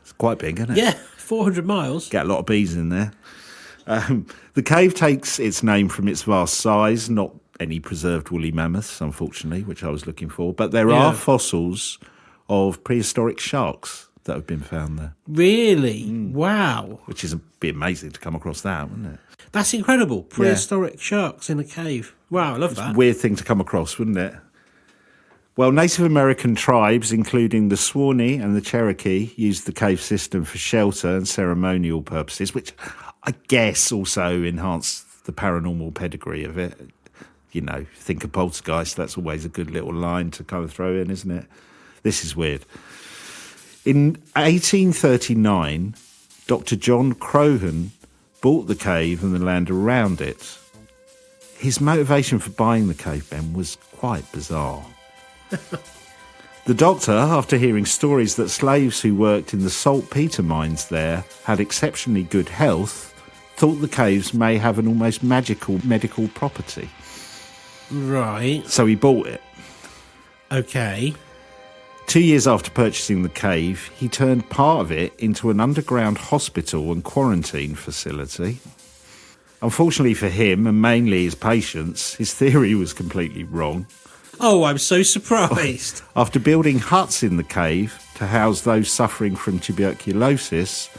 Speaker 3: It's quite big, isn't it?
Speaker 2: Yeah, 400 miles.
Speaker 3: Get a lot of bees in there. The cave takes its name from its vast size, not any preserved woolly mammoths, unfortunately, which I was looking for, but there are fossils of prehistoric sharks that have been found there.
Speaker 2: Really? Wow.
Speaker 3: Which is a bit amazing to come across that, wouldn't it?
Speaker 2: That's incredible. Prehistoric sharks in a cave. Wow, I love that.
Speaker 3: Weird thing to come across, wouldn't it? Well, Native American tribes, including the Shawnee and the Cherokee, used the cave system for shelter and ceremonial purposes, which I guess also enhanced the paranormal pedigree of it. You know, think of poltergeist, that's always a good little line to kind of throw in, isn't it? This is weird. In 1839, Dr. John Croghan bought the cave and the land around it. His motivation for buying the cave, Ben, was quite bizarre. The doctor, after hearing stories that slaves who worked in the saltpeter mines there had exceptionally good health, thought the caves may have an almost magical medical property.
Speaker 2: Right.
Speaker 3: So he bought it.
Speaker 2: Okay.
Speaker 3: 2 years after purchasing the cave, he turned part of it into an underground hospital and quarantine facility. Unfortunately for him, and mainly his patients, his theory was completely wrong.
Speaker 2: Oh, I'm so surprised.
Speaker 3: After building huts in the cave to house those suffering from tuberculosis,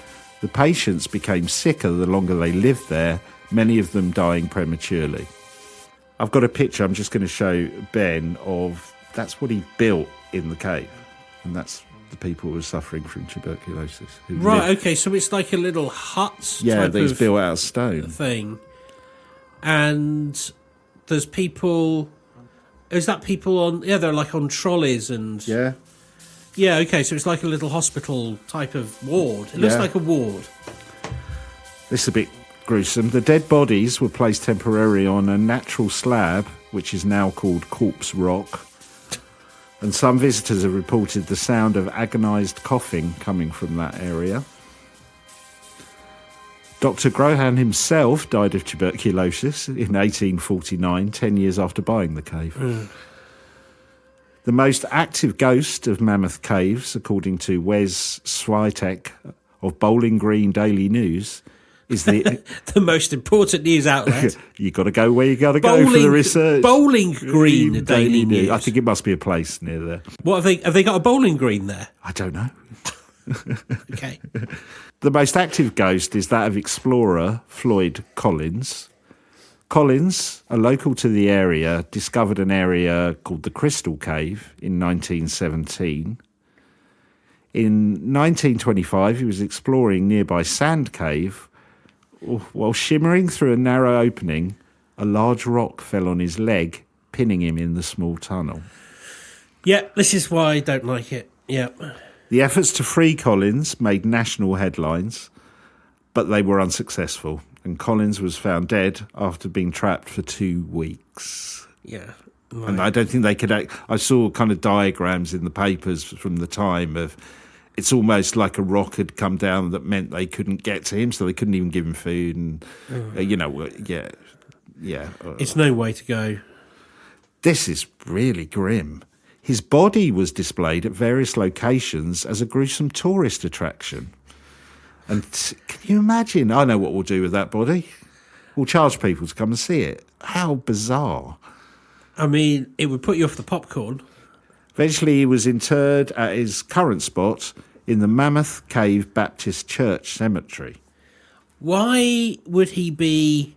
Speaker 3: the patients became sicker the longer they lived there, many of them dying prematurely. I've got a picture I'm just going to show Ben of, that's what he built in the cave. And that's the people who were suffering from tuberculosis.
Speaker 2: Right, okay, so it's like a little hut
Speaker 3: type that he's built out of stone.
Speaker 2: Thing. And there's people... Is that people on... Yeah, they're like on trolleys and...
Speaker 3: Yeah.
Speaker 2: Yeah, okay, so it's like a little hospital type of ward. It looks like a ward.
Speaker 3: This is a bit gruesome. The dead bodies were placed temporarily on a natural slab, which is now called Corpse Rock. And some visitors have reported the sound of agonised coughing coming from that area. Dr. Grohan himself died of tuberculosis in 1849, 10 years after buying the cave. The most active ghost of Mammoth Caves, according to Wes Switek of Bowling Green Daily News, is the
Speaker 2: the most important news outlet.
Speaker 3: You got to go where you got to go for the research.
Speaker 2: Bowling Green Daily News.
Speaker 3: I think it must be a place near there.
Speaker 2: What have they got a bowling green there?
Speaker 3: I don't know.
Speaker 2: Okay.
Speaker 3: The most active ghost is that of explorer Floyd Collins. Collins, a local to the area, discovered an area called the Crystal Cave in 1917. In 1925, he was exploring nearby Sand Cave. While shimmering through a narrow opening, a large rock fell on his leg, pinning him in the small tunnel.
Speaker 2: Yeah, this is why I don't like it. Yeah.
Speaker 3: The efforts to free Collins made national headlines, but they were unsuccessful, and Collins was found dead after being trapped for 2 weeks.
Speaker 2: Yeah.
Speaker 3: Right. And I don't think they could... I saw kind of diagrams in the papers from the time of... It's almost like a rock had come down that meant they couldn't get to him, so they couldn't even give him food. And, yeah.
Speaker 2: It's no way to go.
Speaker 3: This is really grim. His body was displayed at various locations as a gruesome tourist attraction. And can you imagine? I know what we'll do with that body. We'll charge people to come and see it. How bizarre.
Speaker 2: I mean, it would put you off the popcorn.
Speaker 3: Eventually, he was interred at his current spot in the Mammoth Cave Baptist Church Cemetery.
Speaker 2: Why would he be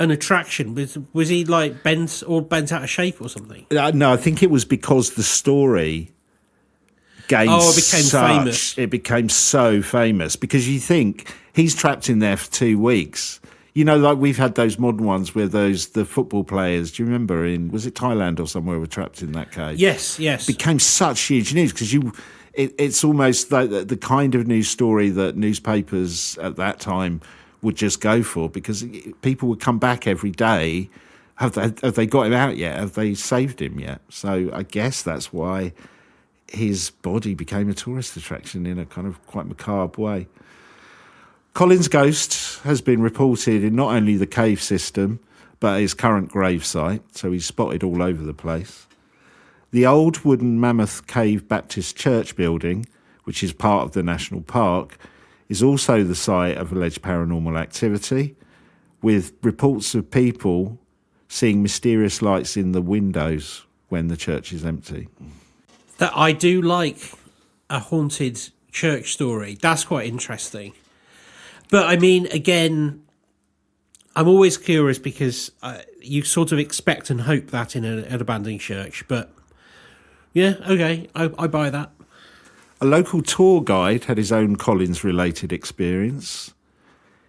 Speaker 2: an attraction? Was he like bent out of shape or something?
Speaker 3: No, I think it was because the story
Speaker 2: famous.
Speaker 3: It became so famous because you think he's trapped in there for 2 weeks. You know, like we've had those modern ones where the football players, do you remember was it Thailand or somewhere, were trapped in that cave?
Speaker 2: Yes.
Speaker 3: Became such huge news because it's almost like the kind of news story that newspapers at that time would just go for, because people would come back every day. Have they got him out yet? Have they saved him yet? So I guess that's why his body became a tourist attraction in a kind of quite macabre way. Colin's ghost has been reported in not only the cave system, but his current gravesite, so he's spotted all over the place. The old wooden Mammoth Cave Baptist Church building, which is part of the national park, is also the site of alleged paranormal activity, with reports of people seeing mysterious lights in the windows when the church is empty.
Speaker 2: That I do like a haunted church story. That's quite interesting. But I mean, again, I'm always curious because you sort of expect and hope that in an abandoned church. But yeah, okay, I buy that.
Speaker 3: A local tour guide had his own Collins-related experience.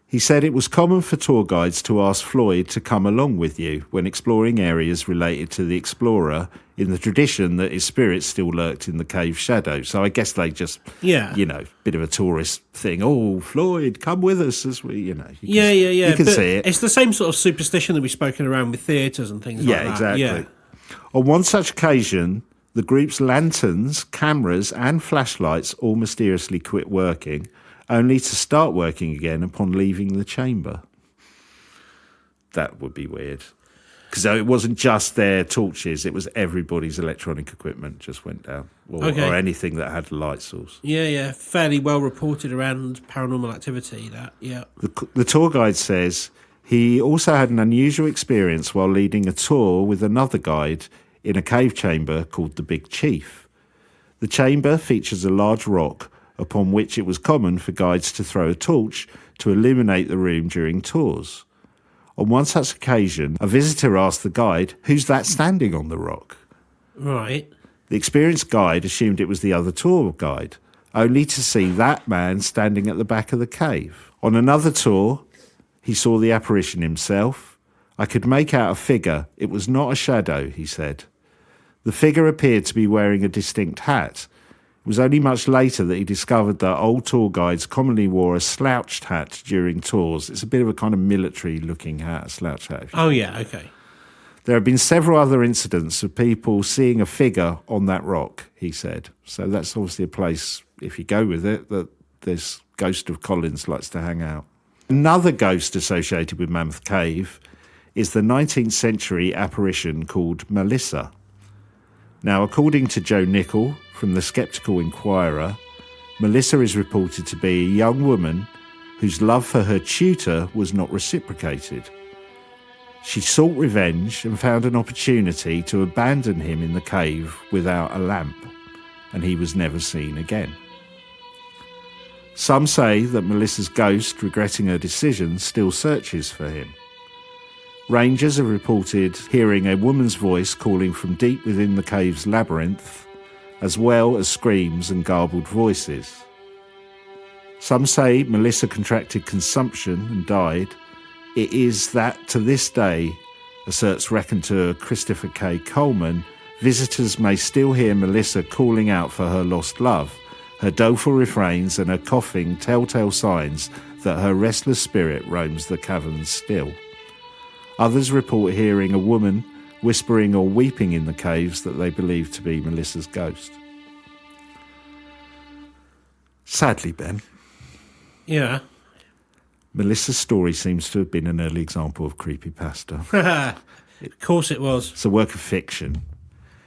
Speaker 3: He said it was common for tour guides to ask Floyd to come along with you when exploring areas related to the explorer, in the tradition that his spirit still lurked in the cave shadow. So I guess they just, bit of a tourist thing. Oh, Floyd, come with us as we, You can
Speaker 2: but
Speaker 3: see it.
Speaker 2: It's the same sort of superstition that we've spoken around with theatres and things like that.
Speaker 3: Exactly.
Speaker 2: Yeah,
Speaker 3: On one such occasion, the group's lanterns, cameras and flashlights all mysteriously quit working, only to start working again upon leaving the chamber. That would be weird. Because it wasn't just their torches, it was everybody's electronic equipment just went down. Or anything that had a light source.
Speaker 2: Yeah. Fairly well reported around paranormal activity, that, yeah.
Speaker 3: The tour guide says he also had an unusual experience while leading a tour with another guide in a cave chamber called the Big Chief. The chamber features a large rock upon which it was common for guides to throw a torch to illuminate the room during tours. On one such occasion, a visitor asked the guide, "Who's that standing on the rock?"
Speaker 2: Right.
Speaker 3: The experienced guide assumed it was the other tour guide, only to see that man standing at the back of the cave. On another tour, he saw the apparition himself. "I could make out a figure. It was not a shadow," he said. The figure appeared to be wearing a distinct hat. It was only much later that he discovered that old tour guides commonly wore a slouched hat during tours. It's a bit of a kind of military-looking hat, a slouch hat.
Speaker 2: Oh, yeah, okay.
Speaker 3: There have been several other incidents of people seeing a figure on that rock, he said. So that's obviously a place, if you go with it, that this ghost of Collins likes to hang out. Another ghost associated with Mammoth Cave is the 19th century apparition called Melissa. Now, according to Joe Nichol from the Skeptical Inquirer, Melissa is reported to be a young woman whose love for her tutor was not reciprocated. She sought revenge and found an opportunity to abandon him in the cave without a lamp, and he was never seen again. Some say that Melissa's ghost, regretting her decision, still searches for him. Rangers have reported hearing a woman's voice calling from deep within the cave's labyrinth, as well as screams and garbled voices. Some say Melissa contracted consumption and died. It is that, to this day, asserts raconteur Christopher K. Coleman, visitors may still hear Melissa calling out for her lost love. Her doleful refrains and her coughing telltale signs that her restless spirit roams the caverns still. Others report hearing a woman whispering or weeping in the caves that they believe to be Melissa's ghost. Sadly, Ben.
Speaker 2: Yeah.
Speaker 3: Melissa's story seems to have been an early example of creepypasta.
Speaker 2: Of course it was.
Speaker 3: It's a work of fiction.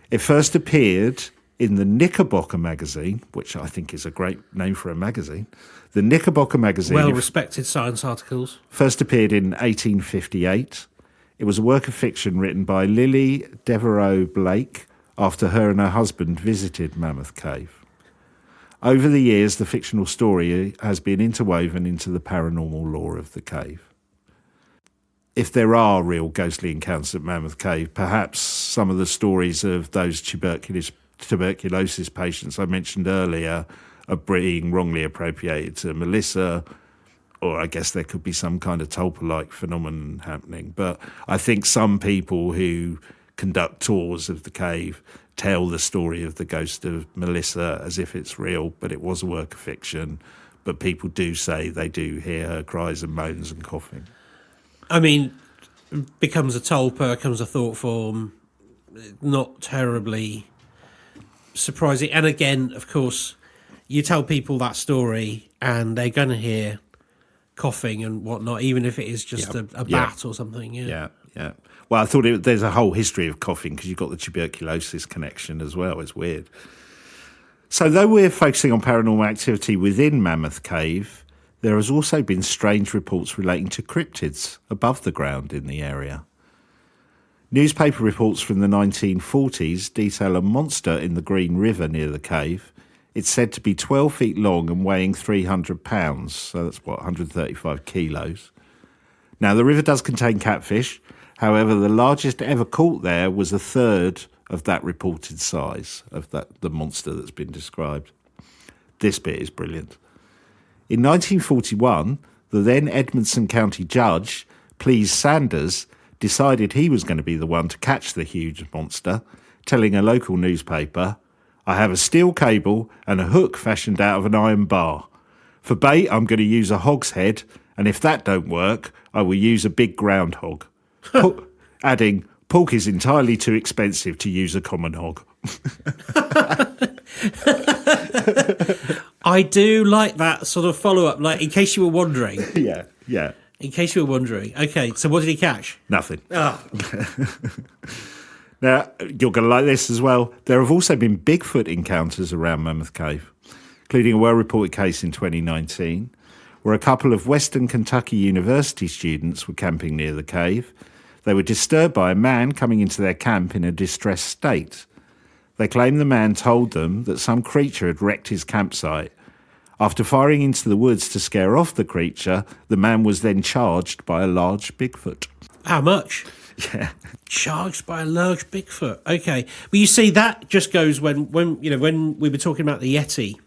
Speaker 3: It first appeared in the Knickerbocker magazine, which I think is a great name for a magazine. The Knickerbocker magazine...
Speaker 2: Well-respected science articles.
Speaker 3: First appeared in 1858. It was a work of fiction written by Lily Devereux Blake after her and her husband visited Mammoth Cave. Over the years, the fictional story has been interwoven into the paranormal lore of the cave. if there are real ghostly encounters at Mammoth Cave, perhaps some of the stories of those tuberculosis patients I mentioned earlier are being wrongly appropriated to Melissa, or I guess there could be some kind of tulpa-like phenomenon happening. But I think some people who conduct tours of the cave tell the story of the ghost of Melissa as if it's real, but it was a work of fiction. But people do say they do hear her cries and moans and coughing.
Speaker 2: I mean, becomes a tulpa, becomes a thought form, not terribly surprising. And again, of course, you tell people that story and they're going to hear coughing and whatnot, even if it is just a bat or something.
Speaker 3: Yeah. Well, I thought there's a whole history of coughing because you've got the tuberculosis connection as well. It's weird. So though we're focusing on paranormal activity within Mammoth Cave, there has also been strange reports relating to cryptids above the ground in the area. Newspaper reports from the 1940s detail a monster in the Green River near the cave. It's said to be 12 feet long and weighing 300 pounds, so that's 135 kilos. Now, the river does contain catfish. However, the largest ever caught there was a third of that reported size of the monster that's been described. This bit is brilliant. In 1941, the then Edmonson County judge, Please Sanders, decided he was going to be the one to catch the huge monster, telling a local newspaper, "I have a steel cable and a hook fashioned out of an iron bar. For bait, I'm going to use a hog's head, and if that don't work, I will use a big groundhog." Adding, "Pork is entirely too expensive to use a common hog."
Speaker 2: I do like that sort of follow-up, like, in case you were wondering.
Speaker 3: Yeah.
Speaker 2: In case you were wondering. Okay, so what did he catch?
Speaker 3: Nothing.
Speaker 2: Oh.
Speaker 3: Now, you're going to like this as well. There have also been Bigfoot encounters around Mammoth Cave, including a well-reported case in 2019, where a couple of Western Kentucky University students were camping near the cave. They were disturbed by a man coming into their camp in a distressed state. They claim the man told them that some creature had wrecked his campsite. After firing into the woods to scare off the creature, the man was then charged by a large Bigfoot.
Speaker 2: How much?
Speaker 3: Yeah.
Speaker 2: Charged by a large Bigfoot. Okay. Well, you see, that just goes when we were talking about the Yeti,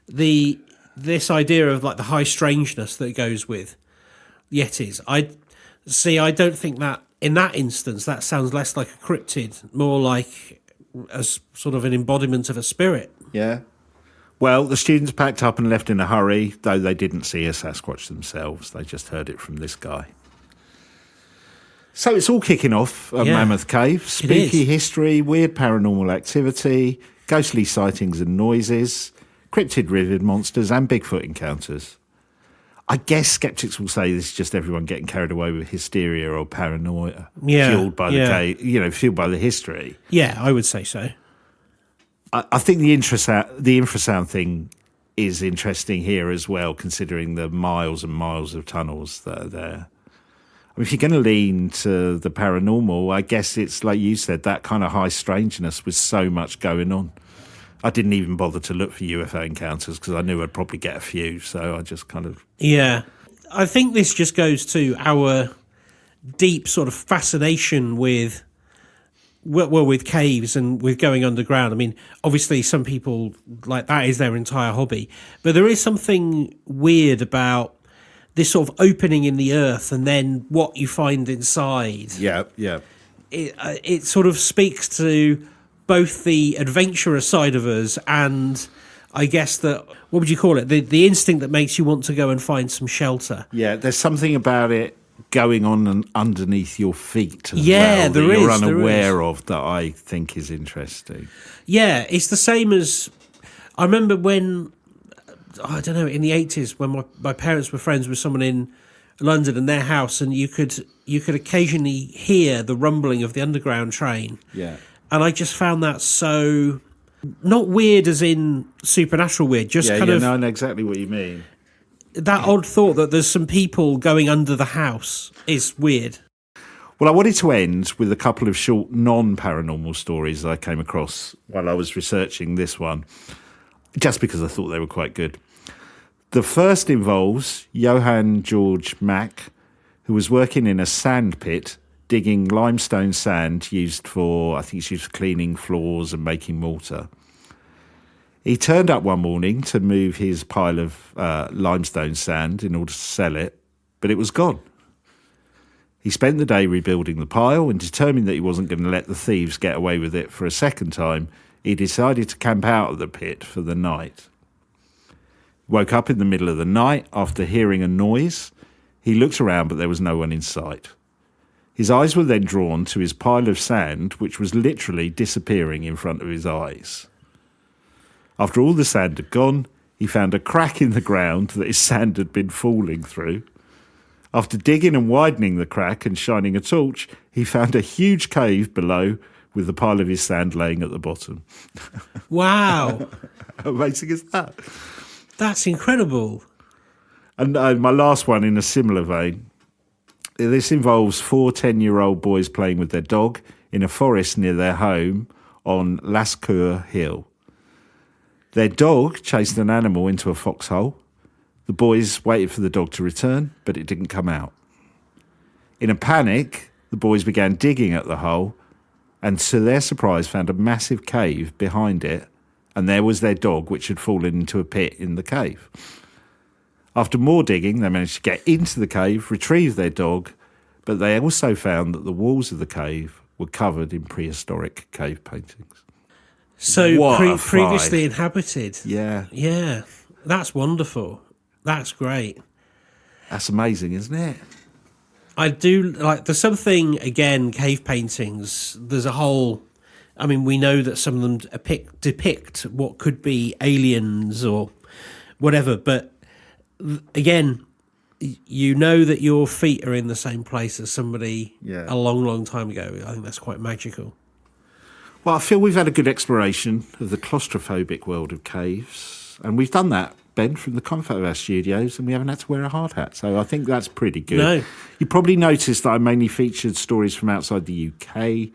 Speaker 2: this idea of like the high strangeness that goes with Yetis. I don't think that in that instance that sounds less like a cryptid, more like a sort of an embodiment of a spirit.
Speaker 3: Yeah. Well, the students packed up and left in a hurry, though they didn't see a Sasquatch themselves. They just heard it from this guy. So it's all kicking off at Mammoth Cave. Spooky history, weird paranormal activity, ghostly sightings and noises, cryptid-rivered monsters and Bigfoot encounters. I guess skeptics will say this is just everyone getting carried away with hysteria or paranoia, fueled by fueled by the history.
Speaker 2: Yeah, I would say so.
Speaker 3: I think the infrasound thing is interesting here as well, considering the miles and miles of tunnels that are there. I mean, if you're going to lean to the paranormal, I guess it's like you said, that kind of high strangeness with so much going on. I didn't even bother to look for UFO encounters because I knew I'd probably get a few, so I just kind of...
Speaker 2: Yeah. I think this just goes to our deep sort of fascination with caves and with going underground. I mean, obviously some people, like, that is their entire hobby, but there is something weird about this sort of opening in the earth and then what you find inside.
Speaker 3: Yeah.
Speaker 2: It sort of speaks to both the adventurous side of us and I guess what would you call it? The instinct that makes you want to go and find some shelter.
Speaker 3: Yeah, there's something about it going on and underneath your feet as
Speaker 2: well
Speaker 3: that you're unaware of that I think is interesting.
Speaker 2: Yeah, it's the same as I remember when, I don't know, in the 80s when my parents were friends with someone in London and their house, and you could occasionally hear the rumbling of the underground train.
Speaker 3: Yeah.
Speaker 2: And I just found that so, not weird as in supernatural weird, just kind of...
Speaker 3: I know exactly what you mean.
Speaker 2: That odd thought that there's some people going under the house is weird.
Speaker 3: Well, I wanted to end with a couple of short non-paranormal stories I came across while I was researching this one, just because I thought they were quite good. The first involves Johann George Mack, who was working in a sand pit, digging limestone sand used for cleaning floors and making mortar. He turned up one morning to move his pile of limestone sand in order to sell it, but it was gone. He spent the day rebuilding the pile, and determined that he wasn't going to let the thieves get away with it for a second time, he decided to camp out of the pit for the night. He woke up in the middle of the night after hearing a noise. He looked around, but there was no one in sight. His eyes were then drawn to his pile of sand, which was literally disappearing in front of his eyes. After all the sand had gone, he found a crack in the ground that his sand had been falling through. After digging and widening the crack and shining a torch, he found a huge cave below with the pile of his sand laying at the bottom.
Speaker 2: Wow.
Speaker 3: How amazing is that?
Speaker 2: That's incredible.
Speaker 3: And my last one in a similar vein. This involves 4 10-year-old boys playing with their dog in a forest near their home on Lascaux Hill. Their dog chased an animal into a foxhole. The boys waited for the dog to return, but it didn't come out. In a panic, the boys began digging at the hole, and to their surprise found a massive cave behind it, and there was their dog, which had fallen into a pit in the cave. After more digging, they managed to get into the cave, retrieve their dog, but they also found that the walls of the cave were covered in prehistoric cave paintings.
Speaker 2: So previously inhabited.
Speaker 3: Yeah.
Speaker 2: Yeah. That's wonderful. That's great.
Speaker 3: That's amazing, isn't it?
Speaker 2: I do like, there's something, again, cave paintings, there's a whole, I mean, we know that some of them depict what could be aliens or whatever, but again, you know that your feet are in the same place as somebody a long, long time ago. I think that's quite magical.
Speaker 3: Well, I feel we've had a good exploration of the claustrophobic world of caves, and we've done that, Ben, from the comfort of our studios, and we haven't had to wear a hard hat, so I think that's pretty good.
Speaker 2: No.
Speaker 3: You probably noticed that I mainly featured stories from outside the UK.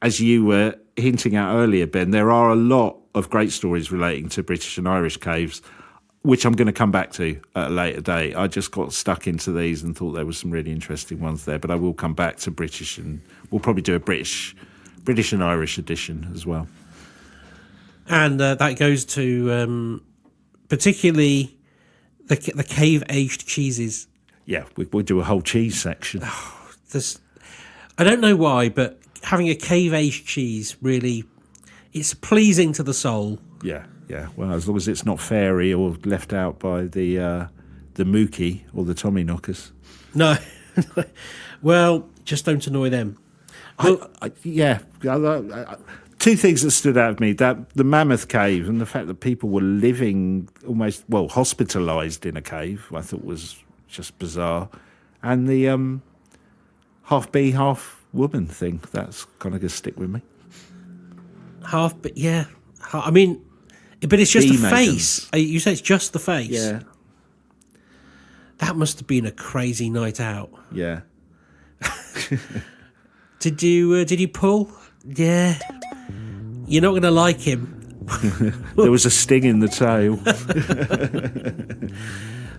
Speaker 3: As you were hinting at earlier, Ben, there are a lot of great stories relating to British and Irish caves, which I'm going to come back to at a later date. I just got stuck into these and thought there were some really interesting ones there, but I will come back to British, and we'll probably do a British and Irish edition as well.
Speaker 2: And that goes to particularly the cave-aged cheeses.
Speaker 3: Yeah, we'll do a whole cheese section.
Speaker 2: I don't know why, but having a cave-aged cheese really, it's pleasing to the soul.
Speaker 3: Yeah. Well, as long as it's not fairy or left out by the Mookie or the Tommyknockers.
Speaker 2: No. Well, just don't annoy them.
Speaker 3: Two things that stood out to me, that the Mammoth Cave and the fact that people were living almost, hospitalised in a cave, I thought was just bizarre. And the half bee, half woman thing, that's kind of going to stick with me.
Speaker 2: Yeah. I mean, but it's just
Speaker 3: bee
Speaker 2: the
Speaker 3: maidens.
Speaker 2: face. You say it's just the face?
Speaker 3: Yeah.
Speaker 2: That must have been a crazy night out.
Speaker 3: Yeah.
Speaker 2: Did you pull? Yeah. You're not going to like him.
Speaker 3: There was a sting in the tail.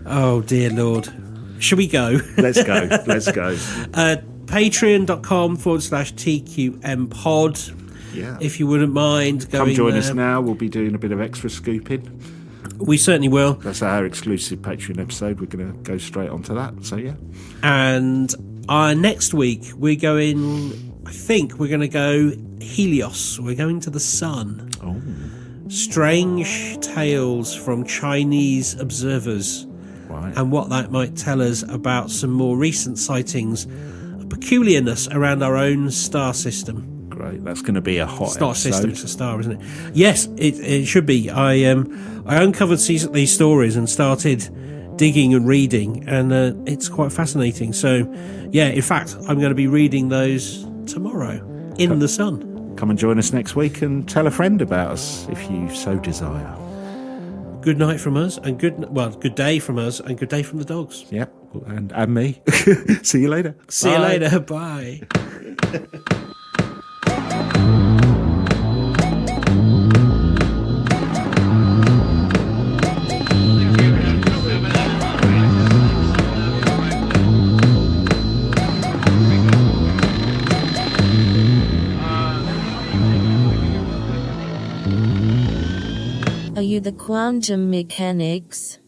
Speaker 2: Oh, dear Lord. Shall we go?
Speaker 3: Let's go.
Speaker 2: Patreon.com/TQM pod.
Speaker 3: Yeah.
Speaker 2: If you wouldn't mind going
Speaker 3: Come join
Speaker 2: there.
Speaker 3: us now. We'll be doing a bit of extra scooping.
Speaker 2: We certainly will.
Speaker 3: That's our exclusive Patreon episode. We're going to go straight onto that. So, yeah.
Speaker 2: And next week, we're going to go Helios. We're going to the sun.
Speaker 3: Oh.
Speaker 2: Strange tales from Chinese observers.
Speaker 3: Right.
Speaker 2: And what that might tell us about some more recent sightings of peculiarness around our own star system.
Speaker 3: Great. That's going to be a hot
Speaker 2: Star
Speaker 3: episode.
Speaker 2: system, it's a star, isn't it? Yes, it should be. I uncovered these stories and started digging and reading, and it's quite fascinating. So, yeah, in fact, I'm going to be reading those tomorrow in the sun.
Speaker 3: Come and join us next week and tell a friend about us if you so desire.
Speaker 2: Good night from us, and good day from us, and good day from the dogs.
Speaker 3: Yep, and me. See you later.
Speaker 2: See you later. Bye.
Speaker 1: you the quantum mechanics?